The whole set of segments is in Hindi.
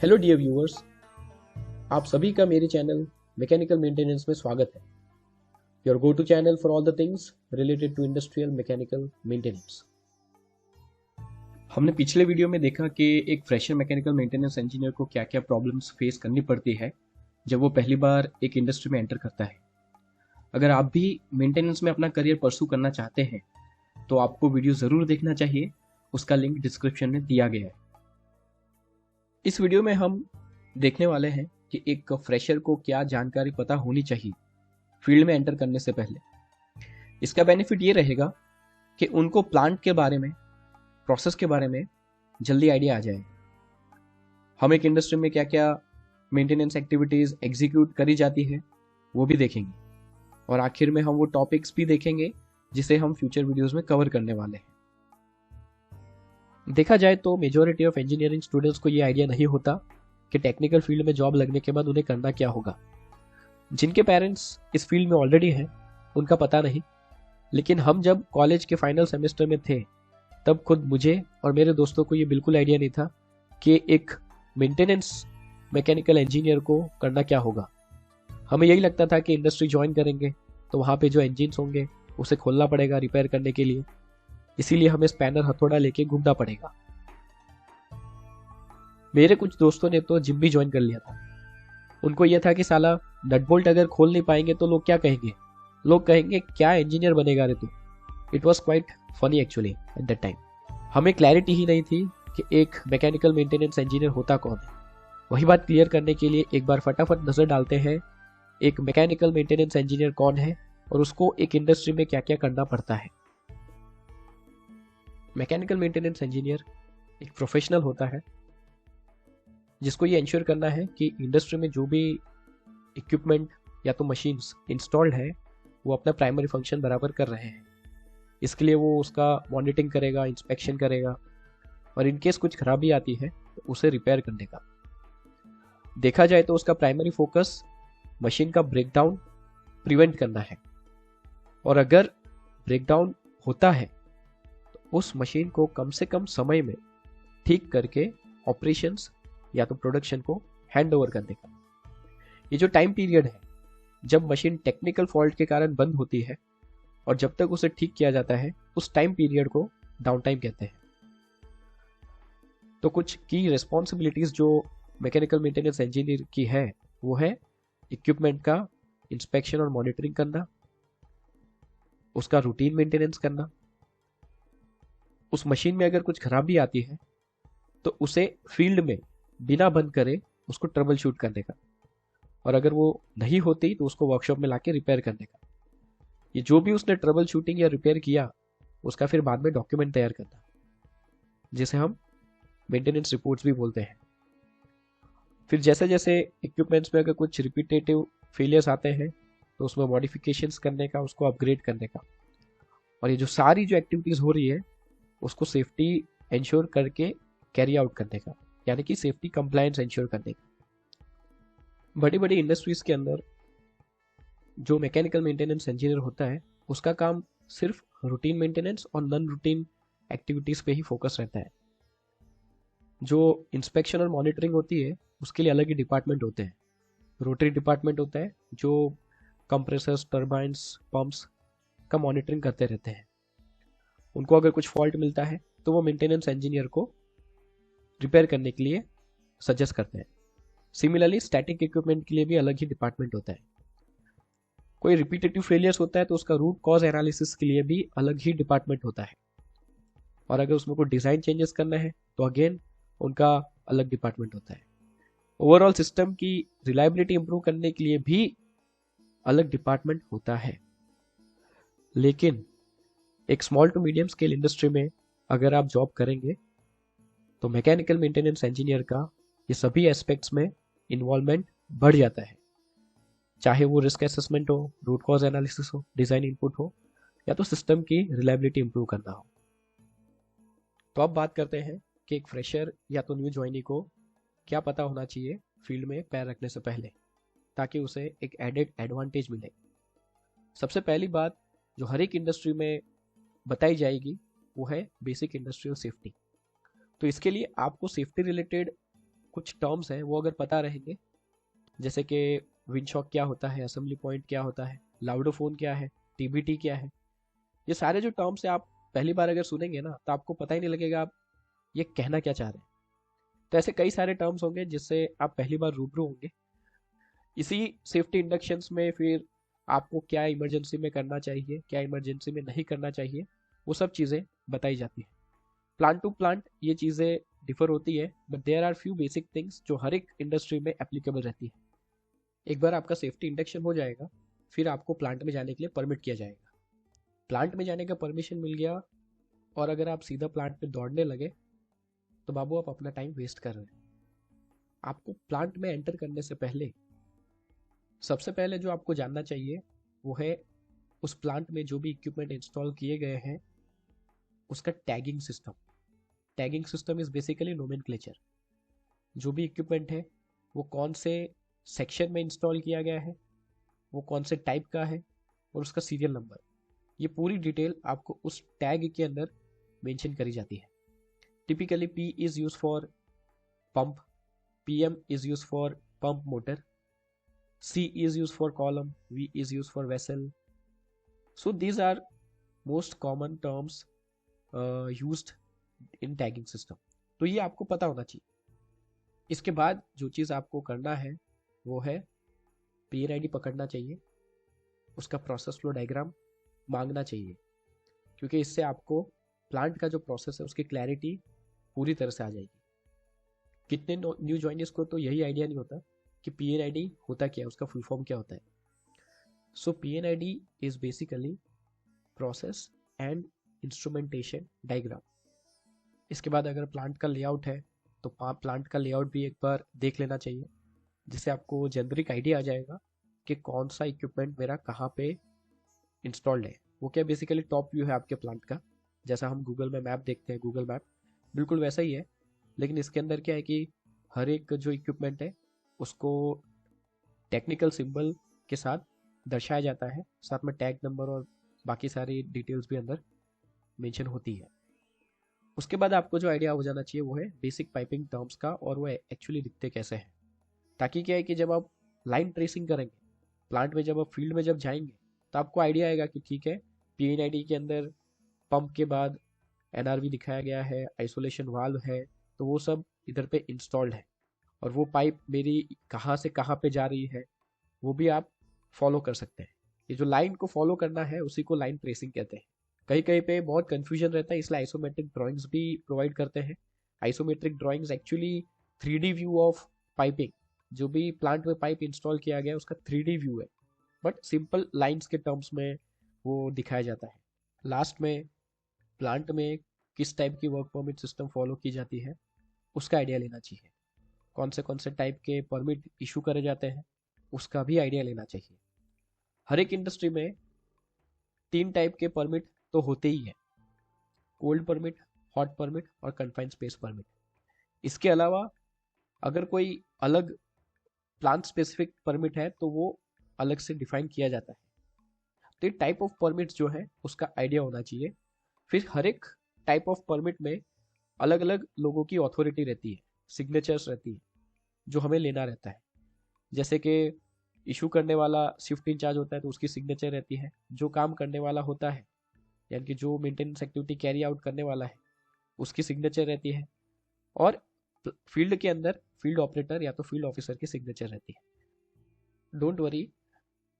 हेलो डियर व्यूअर्स, आप सभी का मेरे चैनल मैकेनिकल मेंटेनेंस में स्वागत है। Your go to channel for all the things related to industrial mechanical maintenance. हमने पिछले वीडियो में देखा कि एक फ्रेशर मैकेनिकल मेंटेनेंस इंजीनियर को क्या क्या प्रॉब्लम्स फेस करनी पड़ती है जब वो पहली बार एक इंडस्ट्री में एंटर करता है। अगर आप भी मेंटेनेंस में अपना करियर परस्यू करना चाहते हैं तो आपको वीडियो ज़रूर देखना चाहिए, उसका लिंक डिस्क्रिप्शन में दिया गया है। इस वीडियो में हम देखने वाले हैं कि एक फ्रेशर को क्या जानकारी पता होनी चाहिए फील्ड में एंटर करने से पहले। इसका बेनिफिट ये रहेगा कि उनको प्लांट के बारे में, प्रोसेस के बारे में जल्दी आइडिया आ जाए। हम एक इंडस्ट्री में क्या क्या मेंटेनेंस एक्टिविटीज़ एग्जीक्यूट करी जाती है वो भी देखेंगे, और आखिर में हम वो टॉपिक्स भी देखेंगे जिसे हम फ्यूचर वीडियोज़ में कवर करने वाले हैं। देखा जाए तो मेजॉरिटी ऑफ इंजीनियरिंग स्टूडेंट्स को ये आइडिया नहीं होता कि टेक्निकल फील्ड में जॉब लगने के बाद उन्हें करना क्या होगा। जिनके पेरेंट्स इस फील्ड में ऑलरेडी हैं उनका पता नहीं, लेकिन हम जब कॉलेज के फाइनल सेमेस्टर में थे तब खुद मुझे और मेरे दोस्तों को ये बिल्कुल आइडिया नहीं था कि एक मेंटेनेंस मैकेनिकल इंजीनियर को करना क्या होगा। हमें यही लगता था कि इंडस्ट्री ज्वाइन करेंगे तो वहाँ पे जो इंजिन्स होंगे उसे खोलना पड़ेगा रिपेयर करने के लिए, इसीलिए हमें स्पैनर हथौड़ा लेके घूमना पड़ेगा। मेरे कुछ दोस्तों ने तो जिम भी ज्वाइन कर लिया था। उनको यह था कि साला नट बोल्ट अगर खोल नहीं पाएंगे तो लोग क्या कहेंगे, लोग कहेंगे क्या इंजीनियर बनेगा रे तू। It was quite funny actually at that time. हमें क्लैरिटी ही नहीं थी कि एक मैकेनिकल मेंटेनेंस इंजीनियर होता कौन है। वही बात क्लियर करने के लिए एक बार फटाफट नजर डालते हैं एक मैकेनिकल मेंटेनेंस इंजीनियर कौन है और उसको एक इंडस्ट्री में क्या क्या करना पड़ता है। मैकेनिकल मेंटेनेंस इंजीनियर एक प्रोफेशनल होता है जिसको ये इंश्योर करना है कि इंडस्ट्री में जो भी इक्विपमेंट या तो मशीन्स इंस्टॉल्ड है वो अपना प्राइमरी फंक्शन बराबर कर रहे हैं। इसके लिए वो उसका मॉनिटरिंग करेगा, इंस्पेक्शन करेगा, और इनकेस कुछ खराबी आती है तो उसे रिपेयर करने का। देखा जाए तो उसका प्राइमरी फोकस मशीन का ब्रेकडाउन प्रिवेंट करना है, और अगर ब्रेकडाउन होता है उस मशीन को कम से कम समय में ठीक करके ऑपरेशंस या तो प्रोडक्शन को हैंड ओवर करने का। ये जो टाइम पीरियड है जब मशीन टेक्निकल फॉल्ट के कारण बंद होती है और जब तक उसे ठीक किया जाता है, उस टाइम पीरियड को डाउन टाइम कहते हैं। तो कुछ की रिस्पॉन्सिबिलिटीज जो मैकेनिकल मेंटेनेंस इंजीनियर की है वो है इक्विपमेंट का इंस्पेक्शन और मॉनिटरिंग करना, उसका रूटीन मेंटेनेंस करना, उस मशीन में अगर कुछ खराबी आती है तो उसे फील्ड में बिना बंद करे उसको ट्रबल शूट करने का, और अगर वो नहीं होती तो उसको वर्कशॉप में लाके रिपेयर करने का। ये जो भी उसने ट्रबल शूटिंग या रिपेयर किया उसका फिर बाद में डॉक्यूमेंट तैयार करना, जिसे हम मेंटेनेंस रिपोर्ट्स भी बोलते हैं। फिर जैसे जैसे इक्विपमेंट्स में अगर कुछ रिपीटेटिव फेलियर्स आते हैं तो उसमें मॉडिफिकेशंस करने का, उसको अपग्रेड करने का, और ये जो सारी जो एक्टिविटीज़ हो रही है उसको सेफ्टी इंश्योर करके कैरी आउट करने का, यानी कि सेफ्टी कंप्लायंस इंश्योर करने का। बड़ी बड़ी इंडस्ट्रीज के अंदर जो मैकेनिकल मेंटेनेंस इंजीनियर होता है उसका काम सिर्फ रूटीन मेंटेनेंस और नॉन रूटीन एक्टिविटीज़ पे ही फोकस रहता है। जो इंस्पेक्शन और मॉनिटरिंग होती है उसके लिए अलग ही डिपार्टमेंट होते हैं। रोटरी डिपार्टमेंट होता है जो कंप्रेसर्स, टर्बाइंस, पंप्स का मॉनिटरिंग करते रहते हैं। उनको अगर कुछ फॉल्ट मिलता है तो वो मेंटेनेंस इंजीनियर को रिपेयर करने के लिए सजेस्ट करते हैं। सिमिलरली स्टैटिक इक्विपमेंट के लिए भी अलग ही डिपार्टमेंट होता है। कोई रिपीटेटिव फेलियर्स होता है तो उसका रूट कॉज एनालिसिस के लिए भी अलग ही डिपार्टमेंट होता है, और अगर उसमें कोई डिज़ाइन चेंजेस करना है तो अगेन उनका अलग डिपार्टमेंट होता है। ओवरऑल सिस्टम की रिलायबिलिटी इंप्रूव करने के लिए भी अलग डिपार्टमेंट होता है। लेकिन एक small to medium scale industry में अगर आप जॉब करेंगे तो मैकेनिकल मेंटेनेंस इंजीनियर का ये सभी एस्पेक्ट्स में इन्वॉल्वमेंट बढ़ जाता है, चाहे वो रिस्क असेसमेंट हो, रूट कॉज एनालिसिस हो, डिज़ाइन इनपुट हो, या तो सिस्टम की रिलायबिलिटी इंप्रूव करना हो। तो अब बात करते हैं कि एक फ्रेशर या तो न्यू ज्वाइनी को क्या पता होना चाहिए फील्ड में पैर रखने से पहले, ताकि उसे एक एडेड एडवांटेज मिले। सबसे पहली बात जो हर एक इंडस्ट्री में बताई जाएगी वो है बेसिक इंडस्ट्रियल सेफ्टी। तो इसके लिए आपको सेफ्टी रिलेटेड कुछ टर्म्स हैं वो अगर पता रहेंगे, जैसे कि विंडशॉक क्या होता है, असेंबली पॉइंट क्या होता है, लाउडोफोन क्या है, टीबीटी क्या है, ये सारे जो टर्म्स है आप पहली बार अगर सुनेंगे ना तो आपको पता ही नहीं लगेगा आप ये कहना क्या चाह रहे हैं। तो ऐसे कई सारे टर्म्स होंगे जिससे आप पहली बार रूबरू होंगे। इसी सेफ्टी इंडक्शंस में फिर आपको क्या इमरजेंसी में करना चाहिए, क्या इमरजेंसी में नहीं करना चाहिए, वो सब चीज़ें बताई जाती हैं। प्लांट टू प्लांट ये चीज़ें डिफर होती है, but there are few basic things जो हर एक इंडस्ट्री में एप्लीकेबल रहती है। एक बार आपका सेफ्टी इंडक्शन हो जाएगा, फिर आपको प्लांट में जाने के लिए परमिट किया जाएगा। प्लांट में जाने का परमिशन मिल गया और अगर आप सीधा प्लांट में दौड़ने लगे तो बाबू आप अपना टाइम वेस्ट कर रहे हैं। आपको प्लांट में एंटर करने से पहले सबसे पहले जो आपको जानना चाहिए वो है उस प्लांट में जो भी इक्विपमेंट इंस्टॉल किए गए हैं उसका tagging system. Tagging system is basically nomenclature. जो भी इक्विपमेंट है वो कौन से सेक्शन में इंस्टॉल किया गया है, वो कौन से टाइप का है और उसका सीरियल नंबर, ये पूरी डिटेल आपको उस टैग के अंदर मेंशन करी जाती है। Typically P is used for pump, PM is used for pump motor, C is used for column, V is used for vessel. So these are most common terms used in tagging system. तो ये आपको पता होना चाहिए। इसके बाद जो चीज़ आपको करना है वो है PNID पकड़ना चाहिए, उसका प्रोसेस फ्लो डायग्राम मांगना चाहिए, क्योंकि इससे आपको प्लांट का जो प्रोसेस है उसकी क्लैरिटी पूरी तरह से आ जाएगी। कितने न्यू ज्वाइनर्स को तो यही आइडिया नहीं होता कि PNID होता क्या है, उसका फुल फॉर्म क्या होता है। सो PNID is basically process and instrumentation diagram. इसके बाद अगर प्लांट का लेआउट है तो प्लांट का लेआउट भी एक बार देख लेना चाहिए, जिससे आपको जेनरिक आइडिया आ जाएगा कि कौन सा इक्विपमेंट मेरा कहाँ पे इंस्टॉल्ड है। वो क्या बेसिकली टॉप व्यू है आपके प्लांट का, जैसा हम गूगल में मैप देखते हैं, गूगल मैप बिल्कुल वैसा ही है। लेकिन इसके अंदर क्या है कि हर एक जो इक्विपमेंट है उसको टेक्निकल सिंबल के साथ दर्शाया जाता है, साथ में टैग नंबर और बाकी सारी डिटेल्स भी अंदर मेंशन होती है। उसके बाद आपको जो आइडिया हो जाना चाहिए वो है बेसिक पाइपिंग टर्म्स का, और वो एक्चुअली दिखते कैसे हैं। ताकि क्या है कि जब आप लाइन ट्रेसिंग करेंगे प्लांट में, जब आप फील्ड में जब जाएंगे तो आपको आइडिया आएगा कि ठीक है PNID के अंदर पंप के बाद NRV दिखाया गया है, आइसोलेशन वाल्व है, तो वो सब इधर पे इंस्टॉल्ड है और वो पाइप मेरी कहाँ से कहाँ पे जा रही है वो भी आप फॉलो कर सकते हैं। ये जो लाइन को फॉलो करना है उसी को लाइन ट्रेसिंग कहते हैं। कहीं कहीं पे बहुत कंफ्यूजन रहता है, इसलिए आइसोमेट्रिक ड्राइंग्स भी प्रोवाइड करते हैं। Isometric drawings actually 3D view of piping, जो भी प्लांट में पाइप इंस्टॉल किया गया उसका 3D व्यू है, बट सिंपल लाइंस के टर्म्स में वो दिखाया जाता है। लास्ट में प्लांट में किस टाइप की वर्क परमिट सिस्टम फॉलो की जाती है उसका आइडिया लेना चाहिए। कौन से टाइप के परमिट इशू करे जाते हैं उसका भी आइडिया लेना चाहिए। हर एक इंडस्ट्री में 3 टाइप के परमिट तो होते ही हैं, कोल्ड परमिट, हॉट परमिट और कन्फाइंड स्पेस परमिट। इसके अलावा अगर कोई अलग प्लांट स्पेसिफिक परमिट है तो वो अलग से डिफाइन किया जाता है। तो टाइप ऑफ परमिट जो है उसका आइडिया होना चाहिए। फिर हर एक टाइप ऑफ परमिट में अलग अलग लोगों की अथॉरिटी रहती है, सिग्नेचर्स रहती है जो हमें लेना रहता है। जैसे कि इशू करने वाला शिफ्ट इंचार्ज होता है तो उसकी सिग्नेचर रहती है, जो काम करने वाला होता है यानी कि जो मेंटेनेंस एक्टिविटी कैरी आउट करने वाला है उसकी सिग्नेचर रहती है, और फील्ड के अंदर फील्ड ऑपरेटर या तो फील्ड ऑफिसर की सिग्नेचर रहती है। डोंट वरी,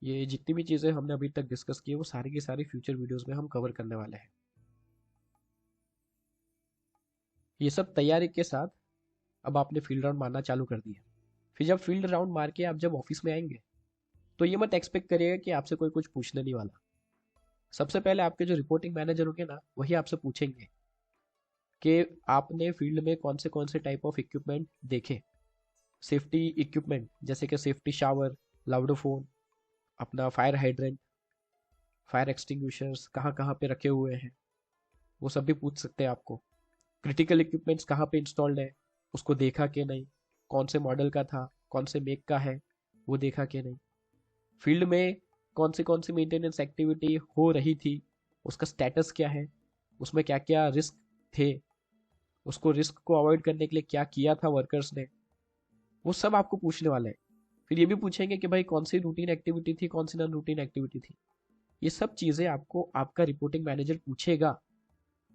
ये जितनी भी चीज़ें हमने अभी तक डिस्कस की है वो सारी की सारी फ्यूचर वीडियोस में हम कवर करने वाले हैं। ये सब तैयारी के साथ अब आपने फील्ड राउंड मारना चालू कर दिया। फिर जब फील्ड राउंड मार के आप जब ऑफिस में आएंगे तो ये मत एक्सपेक्ट करिएगा कि आपसे कोई कुछ पूछने नहीं वाला। सबसे पहले आपके जो रिपोर्टिंग मैनेजर होंगे ना वही आपसे पूछेंगे कि आपने फील्ड में कौन से टाइप ऑफ इक्विपमेंट देखे। सेफ्टी इक्विपमेंट जैसे कि सेफ्टी शावर, लाउडोफोन, अपना फायर हाइड्रेंट, फायर एक्सटिंग्विशर्स कहाँ कहाँ पे रखे हुए हैं वो सब भी पूछ सकते हैं आपको। क्रिटिकल इक्विपमेंट्स कहाँ पे इंस्टॉल्ड है उसको देखा कि नहीं, कौन से मॉडल का था, कौन से मेक का है वो देखा कि नहीं, फील्ड में कौन सी मेंटेनेंस एक्टिविटी हो रही थी उसका स्टेटस क्या है, उसमें क्या क्या रिस्क थे, उसको रिस्क को अवॉइड करने के लिए क्या किया था वर्कर्स ने, वो सब आपको पूछने वाले हैं। फिर ये भी पूछेंगे कि भाई कौन सी रूटीन एक्टिविटी थी, कौन सी नॉन रूटीन एक्टिविटी थी। ये सब चीज़ें आपको आपका रिपोर्टिंग मैनेजर पूछेगा।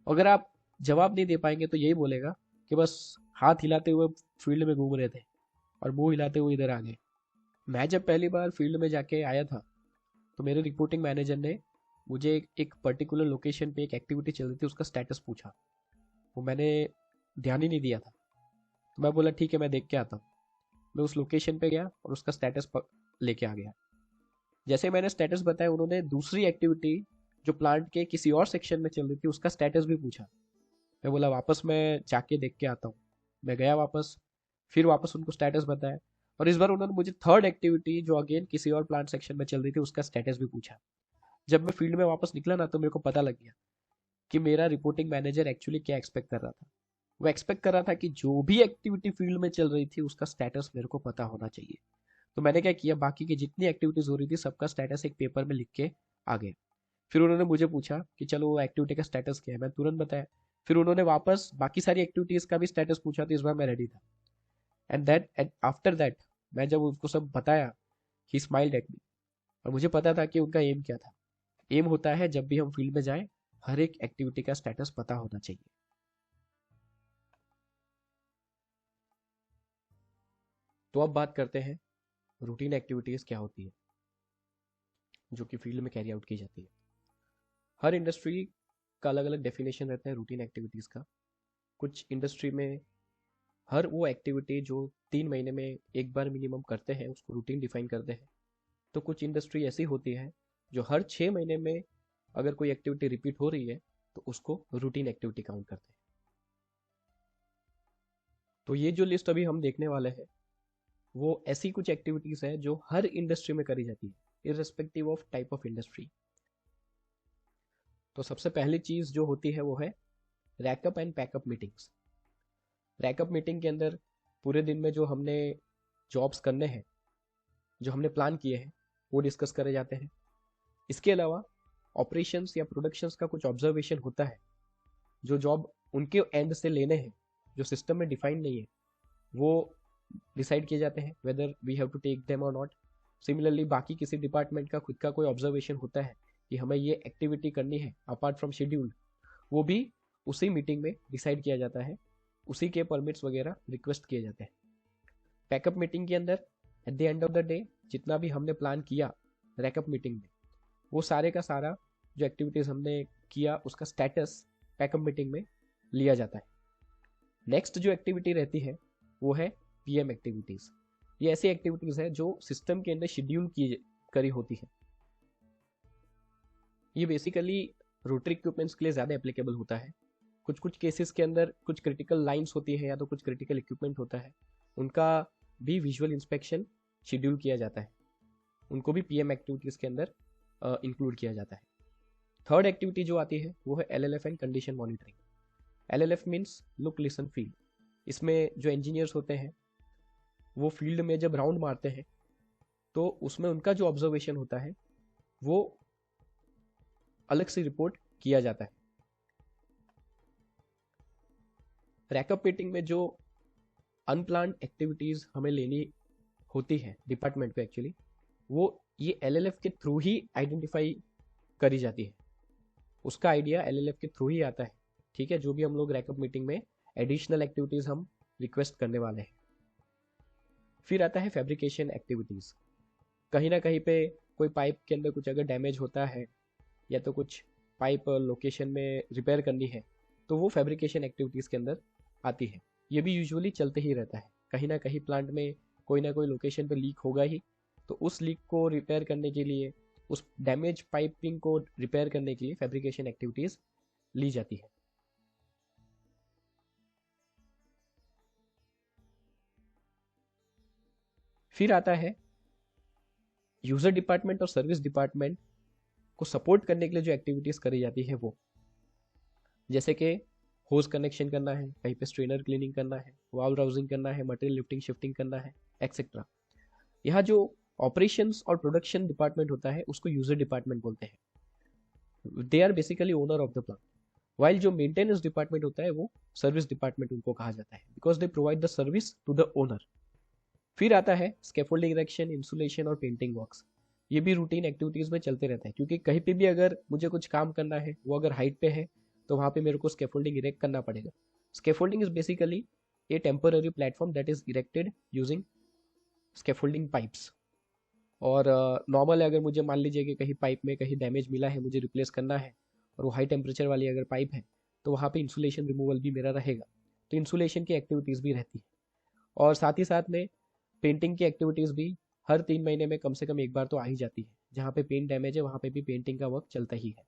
अगर आप जवाब नहीं दे पाएंगे तो यही बोलेगा कि बस हाथ हिलाते हुए फील्ड में घूम रहे थे और मुंह हिलाते हुए इधर आ गए। मैं जब पहली बार फील्ड में जाके आया था तो मेरे रिपोर्टिंग मैनेजर ने मुझे एक पर्टिकुलर लोकेशन पे एक एक्टिविटी चल रही थी, उसका स्टेटस पूछा। वो मैंने ध्यान ही नहीं दिया था, तो मैं बोला ठीक है मैं देख के आता हूँ। मैं उस लोकेशन पे गया और उसका स्टेटस लेके आ गया। जैसे मैंने स्टेटस बताया, उन्होंने दूसरी एक्टिविटी जो प्लांट के किसी और सेक्शन में चल रही थी उसका स्टेटस भी पूछा। मैं बोला वापस मैं जाके देख के आता हूँ। मैं गया वापस, फिर वापस उनको स्टेटस बताया, और इस बार उन्होंने मुझे थर्ड एक्टिविटी जो अगेन किसी और प्लांट सेक्शन में चल रही थी उसका स्टेटस भी पूछा। जब मैं फील्ड में वापस निकला ना तो मेरे को पता लग गया कि मेरा रिपोर्टिंग मैनेजर एक्चुअली क्या एक्सपेक्ट कर रहा था। वो एक्सपेक्ट कर रहा था कि जो भी एक्टिविटी फील्ड में चल रही थी उसका स्टेटस मेरे को पता होना चाहिए। तो मैंने क्या किया, बाकी की जितनी एक्टिविटीज हो रही थी सबका स्टेटस एक पेपर में लिख के आ गया। फिर उन्होंने मुझे पूछा कि चलो वो एक्टिविटी का स्टेटस क्या है, मैं तुरंत बताया। फिर उन्होंने वापस बाकी सारी एक्टिविटीज का भी स्टेटस पूछा, तो इस बार मैं रेडी था। एंड आफ्टर दैट मैं जब उसको सब बताया, ही स्माइल्ड एट मी। और मुझे पता था कि उनका एम क्या था। एम होता है जब भी हम फील्ड में जाएं हर एक एक्टिविटी का स्टेटस पता होना चाहिए। तो अब बात करते हैं रूटीन एक्टिविटीज क्या होती है जो कि फील्ड में कैरी आउट की जाती है। हर इंडस्ट्री का अलग अलग डेफिनेशन रहता है रूटीन एक्टिविटीज का। कुछ इंडस्ट्री में हर वो एक्टिविटी जो 3 महीने में एक बार मिनिमम करते हैं उसको रूटीन डिफाइन करते हैं। तो कुछ इंडस्ट्री ऐसी होती है जो हर 6 महीने में अगर कोई एक्टिविटी रिपीट हो रही है तो उसको रूटीन एक्टिविटी काउंट करते हैं। तो ये जो लिस्ट अभी हम देखने वाले हैं वो ऐसी कुछ एक्टिविटीज है जो हर इंडस्ट्री में करी जाती है irrespective of type of industry. तो सबसे पहली चीज जो होती है वो है रैकअप एंड पैकअप मीटिंग्स। रैकअप मीटिंग के अंदर पूरे दिन में जो हमने जॉब्स करने हैं, जो हमने प्लान किए हैं, वो डिस्कस करे जाते हैं। इसके अलावा ऑपरेशंस या प्रोडक्शंस का कुछ ऑब्जर्वेशन होता है, जो जॉब उनके एंड से लेने हैं जो सिस्टम में डिफाइंड नहीं है वो डिसाइड किए जाते हैं whether we have to take them और नॉट। सिमिलरली बाकी किसी डिपार्टमेंट का खुद का कोई ऑब्जर्वेशन होता है कि हमें ये एक्टिविटी करनी है अपार्ट फ्रॉम शेड्यूल, वो भी उसी मीटिंग में डिसाइड किया जाता है। उसी के परमिट्स वगैरह रिक्वेस्ट किए जाते हैं। पैकअप मीटिंग के अंदर at the end of the day जितना भी हमने प्लान किया रैकअप मीटिंग में, वो सारे का सारा जो एक्टिविटीज हमने किया उसका स्टेटस पैकअप मीटिंग में लिया जाता है। नेक्स्ट जो एक्टिविटी रहती है वो है पीएम एक्टिविटीज। ये ऐसी एक्टिविटीज है जो सिस्टम के अंदर शेड्यूल की करी होती है। ये बेसिकली रोटरी इक्विपमेंट्स के लिए ज़्यादा एप्लीकेबल होता है। कुछ कुछ केसेस के अंदर कुछ क्रिटिकल लाइंस होती है या तो कुछ क्रिटिकल इक्विपमेंट होता है, उनका भी विजुअल इंस्पेक्शन शेड्यूल किया जाता है, उनको भी पीएम एक्टिविटीज़ के अंदर इंक्लूड किया जाता है। थर्ड एक्टिविटी जो आती है वो है LLF and condition monitoring. LLF means look listen feel. इसमें जो इंजीनियर्स होते हैं वो फील्ड में जब राउंड मारते हैं तो उसमें उनका जो ऑब्जर्वेशन होता है वो अलग से रिपोर्ट किया जाता है। रैकअप मीटिंग में जो अनप्लान्ड एक्टिविटीज हमें लेनी होती है डिपार्टमेंट को एक्चुअली, वो ये एलएलएफ के थ्रू ही आइडेंटिफाई करी जाती है। उसका आइडिया एलएलएफ के थ्रू ही आता है। ठीक है, जो भी हम लोग रैकअप मीटिंग में एडिशनल एक्टिविटीज हम रिक्वेस्ट करने वाले हैं। फिर आता है फैब्रिकेशन एक्टिविटीज। कहीं ना कहीं पे कोई पाइप के अंदर कुछ अगर डैमेज होता है या तो कुछ पाइप लोकेशन में रिपेयर करनी है तो वो फैब्रिकेशन एक्टिविटीज़ के अंदर आती है। ये भी यूजुअली चलते ही रहता है। कहीं ना कहीं प्लांट में कोई ना कोई लोकेशन पे लीक होगा ही, तो उस लीक को रिपेयर करने के लिए, उस डैमेज पाइपिंग को रिपेयर करने के लिए फैब्रिकेशन एक्टिविटीज़ ली जाती है। फिर आता है यूजर डिपार्टमेंट और सर्विस डिपार्टमेंट को सपोर्ट करने के लिए जो एक्टिविटीज करी जाती है वो, जैसे कि होज कनेक्शन करना है, कहीं पे स्ट्रेनर क्लीनिंग करना है, वाल्व राउजिंग करना है, मटेरियल लिफ्टिंग शिफ्टिंग करना है, एक्सेट्रा। यहाँ जो ऑपरेशंस और प्रोडक्शन डिपार्टमेंट होता है उसको यूजर डिपार्टमेंट बोलते हैं। They are basically owner of the plant. While जो मेंटेनेंस डिपार्टमेंट होता है वो सर्विस डिपार्टमेंट उनको कहा जाता है, because they provide the service to the owner. फिर आता है स्कैफोल्डिंग इरेक्शन, इंसुलेशन और पेंटिंग वर्क्स। ये भी रूटीन एक्टिविटीज़ में चलते रहते हैं, क्योंकि कहीं पे भी अगर मुझे कुछ काम करना है, वो अगर हाइट पे है, तो वहाँ पे मेरे को स्कैफोल्डिंग इरेक्ट करना पड़ेगा। Scaffolding is basically A temporary platform that is erected using scaffolding pipes. और नॉर्मल अगर मुझे मान लीजिए कि कहीं पाइप में कहीं डैमेज मिला है, मुझे रिप्लेस करना है, और वो हाई टेम्परेचर वाली अगर पाइप है, तो वहाँ पे इंसुलेशन रिमूवल भी मेरा रहेगा। तो इंसुलेशन की एक्टिविटीज़ भी रहती है। और साथ ही साथ में पेंटिंग की एक्टिविटीज़ भी हर 3 महीने में कम से कम एक बार तो आ ही जाती है। जहाँ पे पेंट डैमेज है, वहाँ पे भी पेंटिंग का वर्क चलता ही है।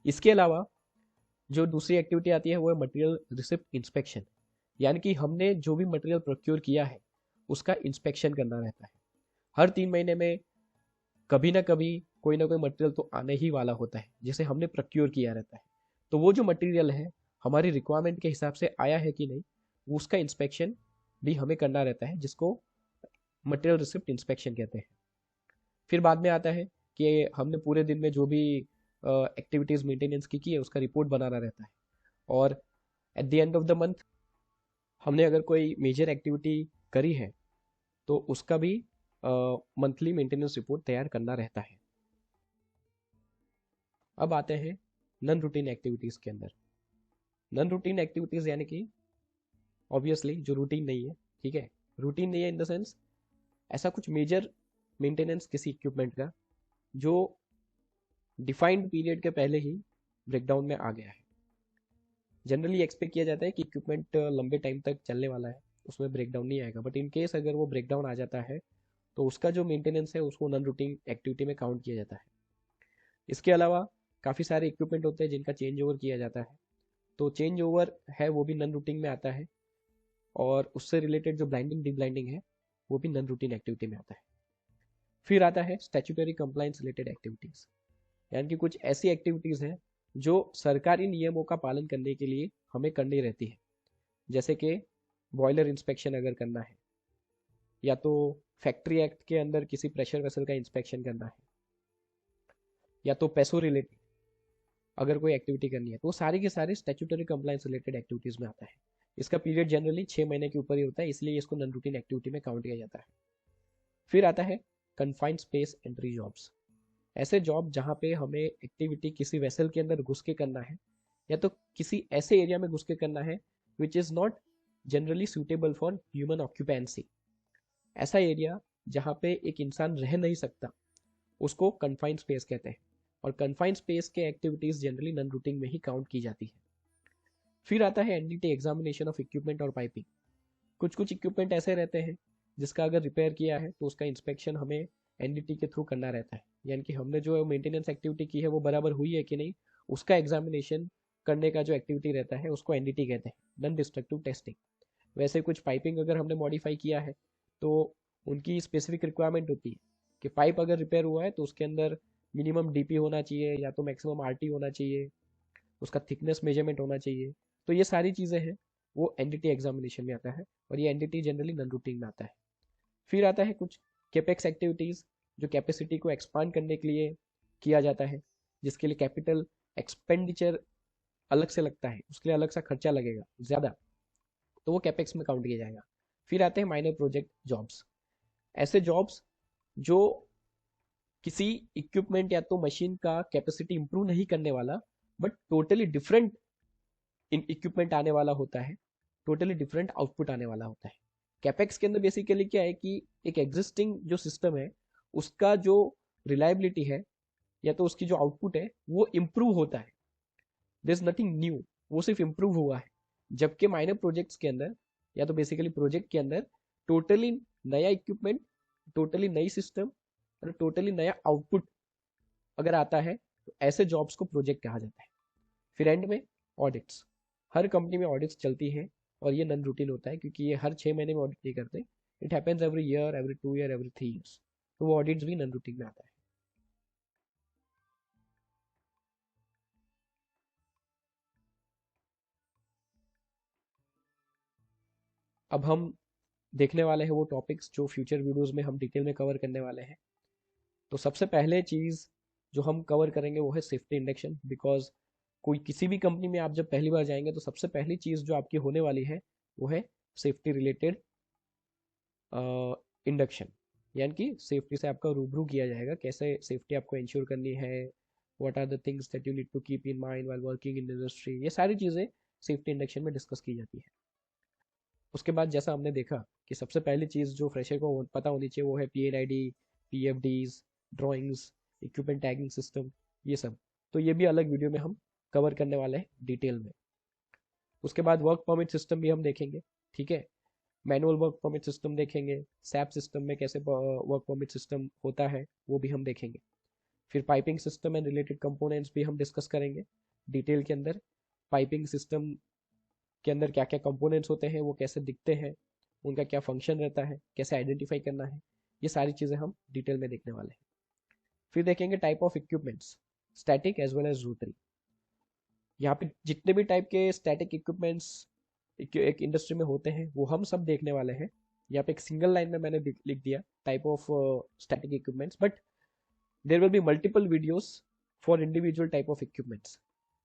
इसके अलावा जो दूसरी एक्टिविटी आती है वो है मटेरियल रिसिप्ट इंस्पेक्शन, यानी कि हमने जो भी मटेरियल प्रोक्योर किया है उसका इंस्पेक्शन करना रहता है। हर 3 महीने में कभी ना कभी कोई ना कोई मटेरियल तो आने ही वाला होता है जिसे हमने प्रोक्योर किया रहता है। तो वो जो मटेरियल है हमारी रिक्वायरमेंट के हिसाब से आया है कि नहीं, उसका इंस्पेक्शन भी हमें करना रहता है, जिसको मटेरियल रिसिप्ट इंस्पेक्शन कहते हैं। फिर बाद में आता है कि हमने पूरे दिन में जो भी एक्टिविटीज़ मेंटेनेंस की है उसका रिपोर्ट बनाना रहता है। और at the end of the month हमने अगर कोई मेजर एक्टिविटी करी है तो उसका भी मंथली मेंटेनेंस रिपोर्ट तैयार करना रहता है। अब आते हैं नॉन रूटीन एक्टिविटीज़ के अंदर। नॉन रूटीन एक्टिविटीज़ यानी कि ऑब्वियसली जो रूटीन नहीं है, ठीक है। रूटीन नहीं है इन द सेंस ऐसा कुछ मेजर मेंटेनेंस किसी इक्विपमेंट का जो डिफाइंड पीरियड के पहले ही ब्रेकडाउन में आ गया है। जनरली एक्सपेक्ट किया जाता है कि इक्विपमेंट लंबे टाइम तक चलने वाला है, उसमें ब्रेकडाउन नहीं आएगा, बट इन केस अगर वो ब्रेकडाउन आ जाता है तो उसका जो मेंटेनेंस है उसको नॉन रूटीन एक्टिविटी में काउंट किया जाता है। इसके अलावा काफ़ी सारे इक्विपमेंट होते हैं जिनका चेंज ओवर किया जाता है, तो चेंज ओवर है वो भी नॉन रूटीन में आता है। और उससे रिलेटेड जो ब्लाइंडिंग डिब्लाइंडिंग है वो भी नॉन रूटीन एक्टिविटी में आता है। फिर आता है स्टैट्यूटरी कंप्लायंस रिलेटेड एक्टिविटीज़, यानी कि कुछ ऐसी एक्टिविटीज़ हैं जो सरकारी नियमों का पालन करने के लिए हमें करनी रहती है। जैसे कि बॉयलर इंस्पेक्शन अगर करना है, या तो फैक्ट्री एक्ट के अंदर किसी प्रेशर वेसल का इंस्पेक्शन करना है, या तो पैसों रिलेटेड अगर कोई एक्टिविटी करनी है, तो वो सारी के सारी स्टैट्यूटरी कंप्लायंस रिलेटेड एक्टिविटीज़ में आता है। इसका पीरियड जनरली 6 महीने के ऊपर ही होता है, इसलिए इसको नॉन रूटीन एक्टिविटी में काउंट किया जाता है। फिर आता है कन्फाइंड स्पेस एंट्री जॉब्स, ऐसे जॉब जहाँ पे हमें एक्टिविटी किसी वेसल के अंदर घुस के करना है, या तो किसी ऐसे एरिया में घुस के करना है which is not generally suitable for human occupancy. ऐसा एरिया जहाँ पे एक इंसान रह नहीं सकता, उसको कन्फाइंड स्पेस कहते हैं। और कन्फाइंड स्पेस के एक्टिविटीज़ जनरली नॉन रूटीन में ही काउंट की जाती है। फिर आता है एनडीटी एग्जामिनेशन ऑफ इक्विपमेंट और पाइपिंग। कुछ कुछ इक्विपमेंट ऐसे रहते हैं जिसका अगर रिपेयर किया है तो उसका इंस्पेक्शन हमें एनडीटी के थ्रू करना रहता है, यानी कि हमने जो मेंटेनेंस एक्टिविटी की है वो बराबर हुई है कि नहीं, उसका एग्जामिनेशन करने का जो एक्टिविटी रहता है उसको एनडीटी कहते हैं, नॉन डिस्ट्रक्टिव टेस्टिंग। वैसे कुछ पाइपिंग अगर हमने मॉडिफाई किया है तो उनकी स्पेसिफिक रिक्वायरमेंट होती है कि पाइप अगर रिपेयर हुआ है तो उसके अंदर मिनिमम डीपी होना चाहिए या तो मैक्सिमम आरटी होना चाहिए, उसका थिकनेस मेजरमेंट होना चाहिए। तो ये सारी चीज़ें हैं वो एनडीटी एग्जामिनेशन में आता है, और ये एनडीटी जनरली नॉन रूटीन में आता है। फिर आता है कुछ कैपेक्स एक्टिविटीज़ जो कैपेसिटी को एक्सपांड करने के लिए किया जाता है, जिसके लिए कैपिटल एक्सपेंडिचर अलग से लगता है, उसके लिए अलग सा खर्चा लगेगा ज़्यादा, तो वो कैपेक्स में काउंट किया जाएगा। फिर आते हैं माइनर प्रोजेक्ट जॉब्स, ऐसे जॉब्स जो किसी इक्विपमेंट या तो मशीन का कैपेसिटी इंप्रूव नहीं करने वाला, बट टोटली डिफरेंट इक्विपमेंट आने वाला होता है, टोटली डिफरेंट आउटपुट आने वाला होता है। कैपेक्स के अंदर बेसिकली क्या है कि एक एग्जिस्टिंग जो सिस्टम है उसका जो रिलायबिलिटी है या तो उसकी जो आउटपुट है वो इम्प्रूव होता है, देयर इज नथिंग न्यू, वो सिर्फ इम्प्रूव हुआ है। जबकि माइनर प्रोजेक्ट्स के अंदर या तो बेसिकली प्रोजेक्ट के अंदर टोटली नया इक्विपमेंट, टोटली नई सिस्टम और टोटली नया आउटपुट अगर आता है तो ऐसे जॉब्स को प्रोजेक्ट कहा जाता है। फिर एंड में ऑडिट्स, हर कंपनी में ऑडिट्स चलती है और ये नॉन रूटीन होता है क्योंकि ये हर 6 महीने में ऑडिट नहीं करते, it happens every year, every 2 year, every 3 years, तो वो ऑडिट्स भी नॉन रूटीन में आता है। अब हम देखने वाले हैं वो टॉपिक्स जो फ्यूचर वीडियोस में हम डिटेल में कवर करने वाले हैं। तो सबसे पहले चीज़ जो हम कवर करेंगे वो है सेफ्टी इंडक्शन, बिकॉज कोई किसी भी कंपनी में आप जब पहली बार जाएंगे तो सबसे पहली चीज़ जो आपकी होने वाली है वो है सेफ्टी रिलेटेड इंडक्शन, यानी कि सेफ्टी से आपका रूबरू किया जाएगा, कैसे सेफ्टी आपको इंश्योर करनी है, what are the things that you need to keep in mind while working in industry, ये सारी चीज़ें सेफ्टी इंडक्शन में डिस्कस की जाती है। उसके बाद जैसा हमने देखा कि सबसे पहली चीज़ जो फ्रेशर को पता होनी चाहिए वो है PNID, PFDs, drawings, equipment tagging system, ये सब। तो ये भी अलग वीडियो में हम कवर करने वाले हैं डिटेल में। उसके बाद वर्क परमिट सिस्टम भी हम देखेंगे, ठीक है। मैनुअल वर्क परमिट सिस्टम देखेंगे, सैप सिस्टम में कैसे वर्क परमिट सिस्टम होता है वो भी हम देखेंगे। फिर piping system and related components भी हम डिस्कस करेंगे डिटेल के अंदर। पाइपिंग सिस्टम के अंदर क्या क्या कंपोनेंट्स होते हैं, वो कैसे दिखते हैं, उनका क्या फंक्शन रहता है, कैसे आइडेंटिफाई करना है, ये सारी चीज़ें हम डिटेल में देखने वाले हैं। फिर देखेंगे type of equipments, static as well as rotary. यहाँ पे जितने भी टाइप के स्टैटिक इक्विपमेंट्स एक इंडस्ट्री में होते हैं वो हम सब देखने वाले हैं। यहाँ पे एक सिंगल लाइन में मैंने लिख दिया type of static equipments, but there will be multiple videos for individual type of equipments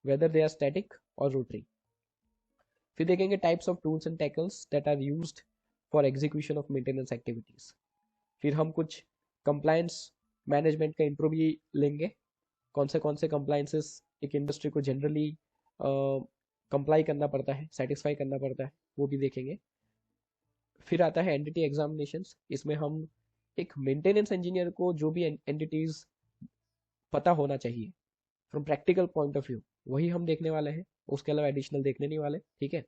whether they are static और रोटरी। फिर देखेंगे types of tools and tackles that are used for execution of maintenance activities. फिर हम कुछ कंप्लायंस मैनेजमेंट का इंट्रो भी लेंगे, कौन से कंप्लायंसेस एक इंडस्ट्री को जनरली कंप्लाई करना पड़ता है, सेटिस्फाई करना पड़ता है, वो भी देखेंगे। फिर आता है एंटिटी एग्जामिनेशंस, इसमें हम एक मेंटेनेंस इंजीनियर को जो भी एंटिटीज पता होना चाहिए from practical point of view वही हम देखने वाले हैं, उसके अलावा एडिशनल देखने नहीं वाले, ठीक है।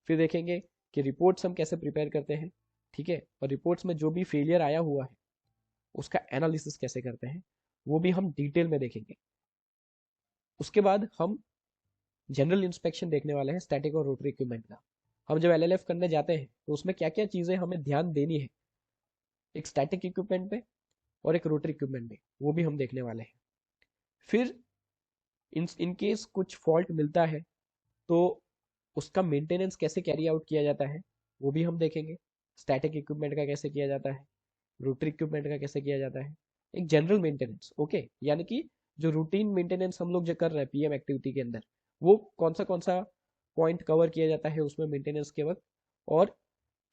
फिर देखेंगे कि रिपोर्ट्स हम कैसे प्रिपेयर करते हैं, ठीक है, और रिपोर्ट्स में जो भी फेलियर आया हुआ है उसका एनालिसिस कैसे करते हैं वो भी हम डिटेल में देखेंगे। उसके बाद हम जनरल इंस्पेक्शन देखने वाले हैं स्टैटिक और रोटरी इक्विपमेंट का। हम जब LLF करने जाते हैं तो उसमें क्या क्या चीज़ें हमें ध्यान देनी है एक स्टैटिक इक्विपमेंट पे और एक रोटरी इक्विपमेंट में, वो भी हम देखने वाले हैं। फिर इन केस कुछ फॉल्ट मिलता है तो उसका मेंटेनेंस कैसे कैरी आउट किया जाता है वो भी हम देखेंगे। स्टैटिक इक्विपमेंट का कैसे किया जाता है, रोटरी इक्विपमेंट का कैसे किया जाता है, एक जनरल मेंटेनेंस, ओके, यानी कि जो रूटीन मेंटेनेंस हम लोग जो कर रहे हैं PM एक्टिविटी के अंदर वो कौन सा पॉइंट कवर किया जाता है उसमें मेंटेनेंस के वक्त, और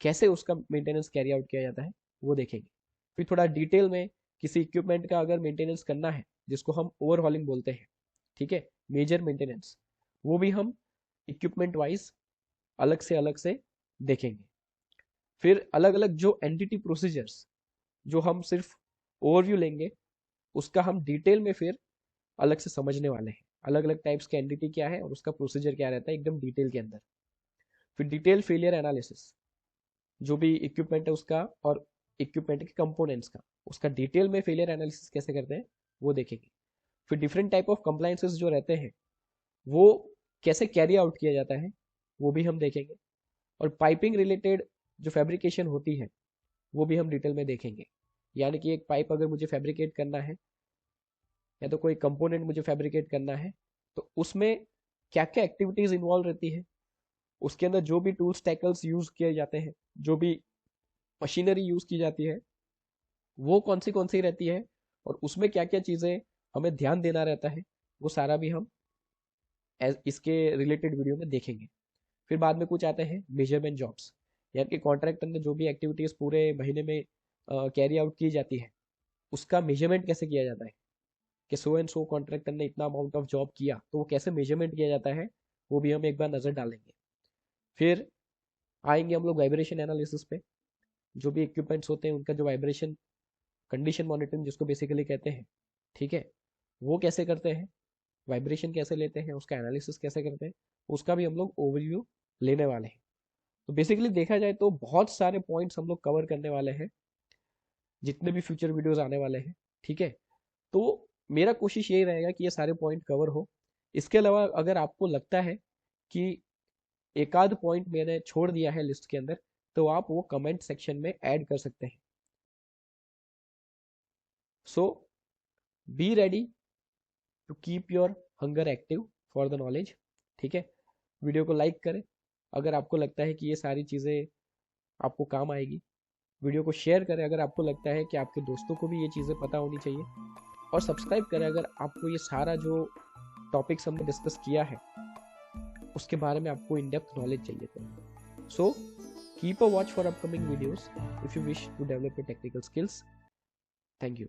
कैसे उसका मेंटेनेंस कैरी आउट किया जाता है वो देखेंगे। फिर थोड़ा डिटेल में किसी इक्विपमेंट का अगर मेंटेनेंस करना है जिसको हम ओवरहॉलिंग बोलते हैं, ठीक है, मेजर मेंटेनेंस, वो भी हम इक्विपमेंट वाइज अलग से देखेंगे। फिर अलग अलग जो एंटिटी प्रोसीजर्स जो हम सिर्फ ओवरव्यू लेंगे उसका हम डिटेल में फिर अलग से समझने वाले हैं, अलग अलग टाइप्स के एंटिटी क्या है और उसका प्रोसीजर क्या रहता है एकदम डिटेल के अंदर। फिर डिटेल फेलियर एनालिसिस, जो भी इक्विपमेंट है उसका और इक्विपमेंट के कंपोनेंट्स का उसका डिटेल में फेलियर एनालिसिस कैसे करते हैं वो देखेंगे। फिर डिफरेंट टाइप ऑफ कंप्लायंसेस जो रहते हैं वो कैसे कैरी आउट किया जाता है वो भी हम देखेंगे। और पाइपिंग रिलेटेड जो फैब्रिकेशन होती है वो भी हम डिटेल में देखेंगे, यानी कि एक पाइप अगर मुझे फैब्रिकेट करना है या तो कोई कंपोनेंट मुझे फैब्रिकेट करना है तो उसमें क्या क्या एक्टिविटीज इन्वॉल्व रहती है, उसके अंदर जो भी टूल्स टैकल्स यूज किए जाते हैं, जो भी मशीनरी यूज की जाती है वो कौन सी रहती है और उसमें क्या क्या चीज़ें हमें ध्यान देना रहता है, वो सारा भी हम इसके रिलेटेड वीडियो में देखेंगे। फिर बाद में कुछ आते हैं मेजरमेंट जॉब्स, यानी कि कॉन्ट्रैक्टर ने जो भी एक्टिविटीज़ पूरे महीने में कैरी आउट की जाती है उसका मेजरमेंट कैसे किया जाता है कि सो एंड सो कॉन्ट्रैक्टर ने इतना अमाउंट ऑफ जॉब किया तो वो कैसे मेजरमेंट किया जाता है वो भी हम एक बार नज़र डालेंगे। फिर आएंगे हम लोग वाइब्रेशन एनालिसिस पे, जो भी इक्विपमेंट्स होते हैं उनका जो वाइब्रेशन कंडीशन मॉनिटरिंग जिसको बेसिकली कहते हैं, ठीक है, वो कैसे करते हैं, वाइब्रेशन कैसे लेते हैं, उसका एनालिसिस कैसे करते हैं, उसका भी हम लोग ओवरव्यू लेने वाले हैं। तो बेसिकली देखा जाए तो बहुत सारे पॉइंट्स हम लोग कवर करने वाले हैं जितने भी फ्यूचर वीडियोस आने वाले हैं, ठीक है। तो मेरा कोशिश यही रहेगा कि ये सारे पॉइंट कवर हो। इसके अलावा अगर आपको लगता है कि एक आध पॉइंट मैंने छोड़ दिया है लिस्ट के अंदर तो आप वो कमेंट सेक्शन में ऐड कर सकते हैं। So be ready to keep your hunger active for the knowledge, ठीक है। वीडियो को लाइक करें अगर आपको लगता है कि ये सारी चीज़ें आपको काम आएगी, वीडियो को शेयर करें अगर आपको लगता है कि आपके दोस्तों को भी ये चीज़ें पता होनी चाहिए, और सब्सक्राइब करें अगर आपको ये सारा जो टॉपिक्स हमने डिस्कस किया है उसके बारे में आपको इन डेप्थ नॉलेज चाहिए था। सो Keep a watch for upcoming videos if you wish to develop your technical skills. Thank you.